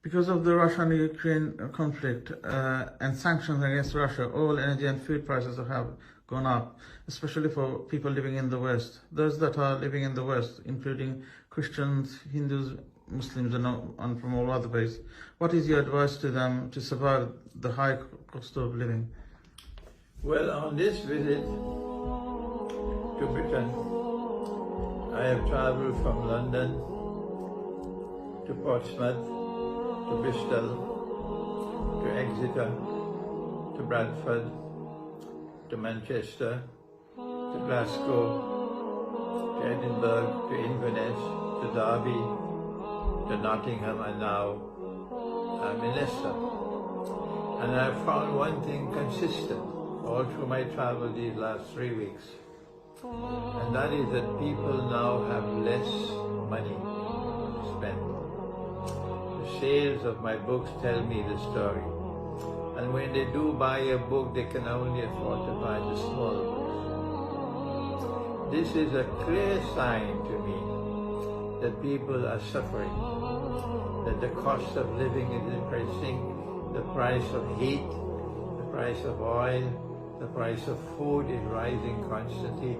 Because of the Russia-Ukraine conflict and sanctions against Russia, oil, energy and food prices have gone up, especially for people living in the West. Those that are living in the West, including Christians, Hindus, Muslims and from all other places. What is your advice to them to survive the high cost of living? Well, on this visit to Britain, I have travelled from London to Portsmouth, to Bristol, to Exeter, to Bradford, to Manchester, to Glasgow, to Edinburgh, to Inverness, to Derby, to Nottingham, and now I'm in Leicester. And I've found one thing consistent all through my travel these last 3 weeks, and that is that people now have less money to spend. The sales of my books tell me the story. And when they do buy a book, they can only afford to buy the small books. This is a clear sign to me that people are suffering, that the cost of living is increasing, the price of heat, the price of oil, the price of food is rising constantly,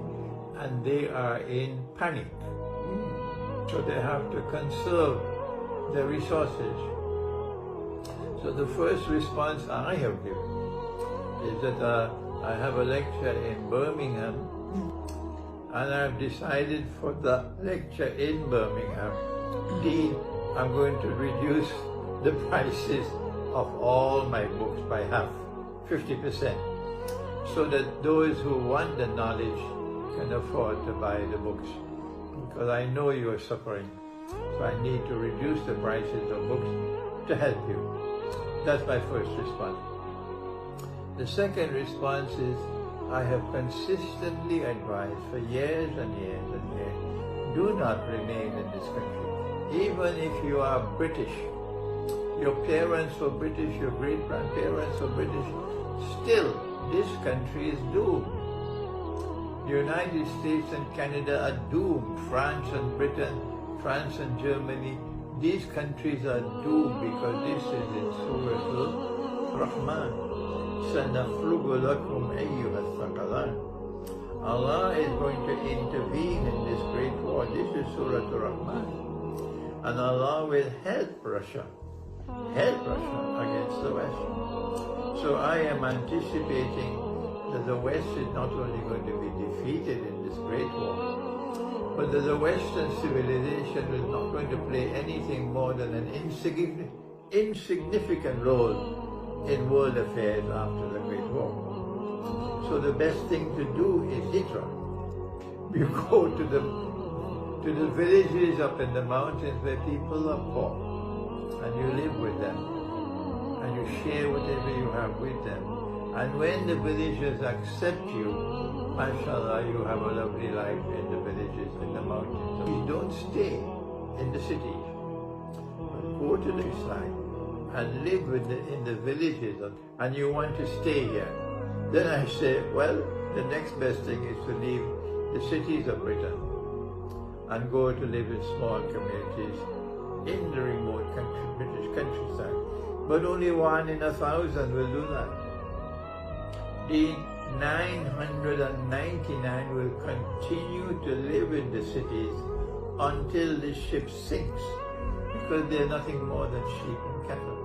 and they are in panic. So they have to conserve their resources. So the first response I have given is that I have a lecture in Birmingham, and I've decided for the lecture in Birmingham, I'm going to reduce the prices of all my books by half, 50%, so that those who want the knowledge can afford to buy the books. Because I know you are suffering, so I need to reduce the prices of books to help you. That's my first response. The second response is, I have consistently advised for years and years and years, do not remain in this country. Even if you are British, your parents were British, your great-grandparents were British, still this country is doomed. The United States and Canada are doomed. France and Britain, France and Germany, these countries are doomed because this is in Surah Al-Rahman. سَنَفْرُغُ لَكُمْ أَيُّهَا الثَّقَلَانِ. Allah is going to intervene in this great war. This is Surah Al-Rahman. And Allah will help Russia against the West. So I am anticipating that the West is not only going to be defeated in this great war, but that the Western civilization is not going to play anything more than an insignificant role in world affairs after the Great War. So the best thing to do is hijrah. You go to the villages up in the mountains where people are poor, and you live with them, and you share whatever you have with them. And when the villagers accept you, mashallah, you have a lovely life in the villages, in the mountains. You don't stay in the cities, but go to the side and live in the villages, and you want to stay here. Then I say, well, the next best thing is to leave the cities of Britain and go to live in small communities in the remote British countryside. But only 1 in 1,000 will do that. The 999 will continue to live in the cities until the ship sinks, because they are nothing more than sheep and cattle.